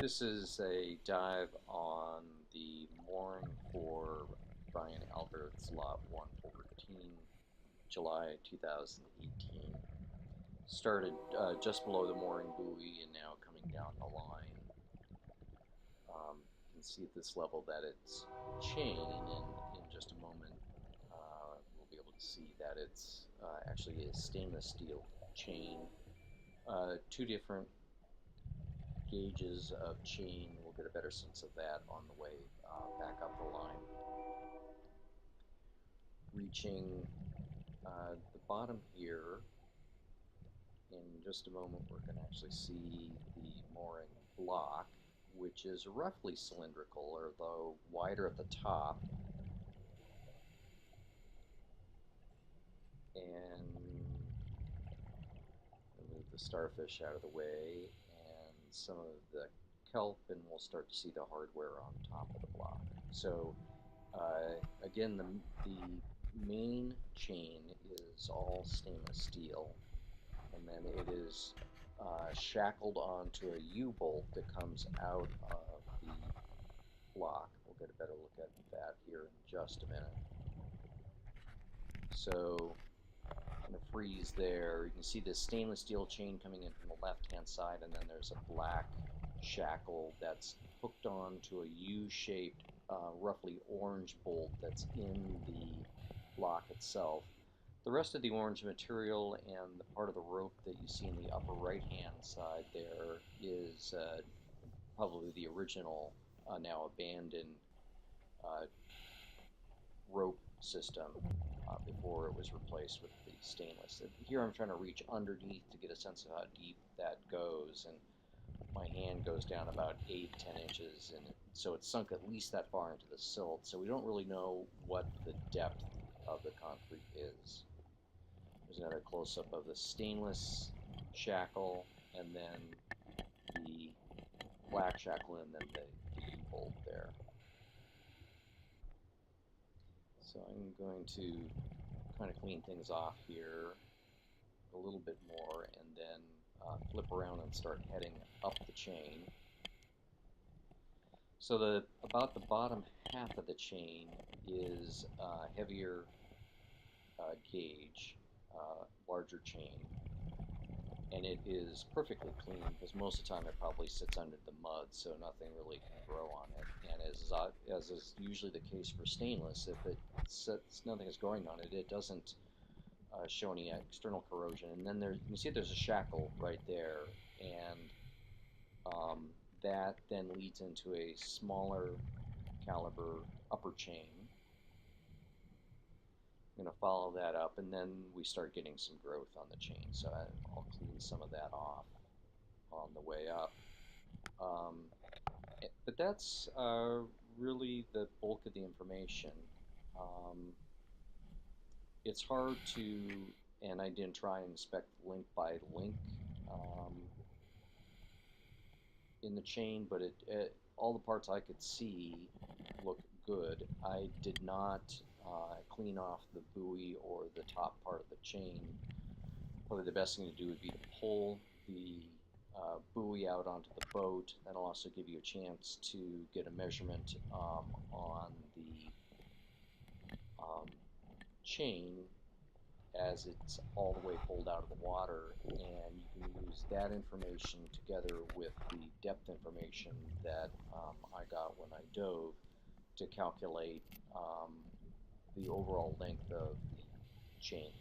This is a dive on the mooring for Byan Albert's Lot 114, July 2018. Started just below the mooring buoy and now coming down the line. You can see at this level that it's chain, and in just a moment we'll be able to see that it's actually a stainless steel chain. Two different gauges of chain. We'll get a better sense of that on the way back up the line. Reaching the bottom here, in just a moment we're going to actually see the mooring block, which is roughly cylindrical, although wider at the top. And move the starfish out of the way and some of the kelp, and we'll start to see the hardware on top of the block. So again, the main chain is all stainless steel, and then it is shackled onto a U-bolt that comes out of the block. We'll get a better look at that here in just a minute. So I'm going to freeze there. You can see this stainless steel chain coming in from the left-hand side, and then there's a black shackle that's hooked onto a U-shaped, roughly orange bolt that's in the block itself. The rest of the orange material and the part of the rope that you see in the upper right-hand side there is probably the original, now abandoned rope system before it was replaced with the stainless. Here I'm trying to reach underneath to get a sense of how deep that goes, and my hand goes down about 8-10 inches, and so it's sunk at least that far into the silt, so we don't really know what the depth of the concrete is. There's another close-up of the stainless shackle, and then the black shackle, and then the U-bolt there. So I'm going to kind of clean things off here a little bit more, and then flip around and start heading up the chain. So about the bottom half of the chain is heavier gauge, larger chain, and it is perfectly clean because most of the time it probably sits under the mud, so nothing really can grow on it. And as is usually the case for stainless, if nothing is growing on it, it doesn't show any external corrosion. And then you can see there's a shackle right there, and that then leads into a smaller caliber upper chain. I'm going to follow that up, and then we start getting some growth on the chain, so I'll clean some of that off on the way up. But that's really the bulk of the information. It's hard to, and I didn't try and inspect link by link in the chain, but all the parts I could see look good. I did not clean off the buoy or the top part of the chain. Probably the best thing to do would be to pull the buoy out onto the boat. That'll also give you a chance to get a measurement on the chain as it's all the way pulled out of the water, and you can use that information together with the depth information that I got when I dove to calculate the overall length of the chain.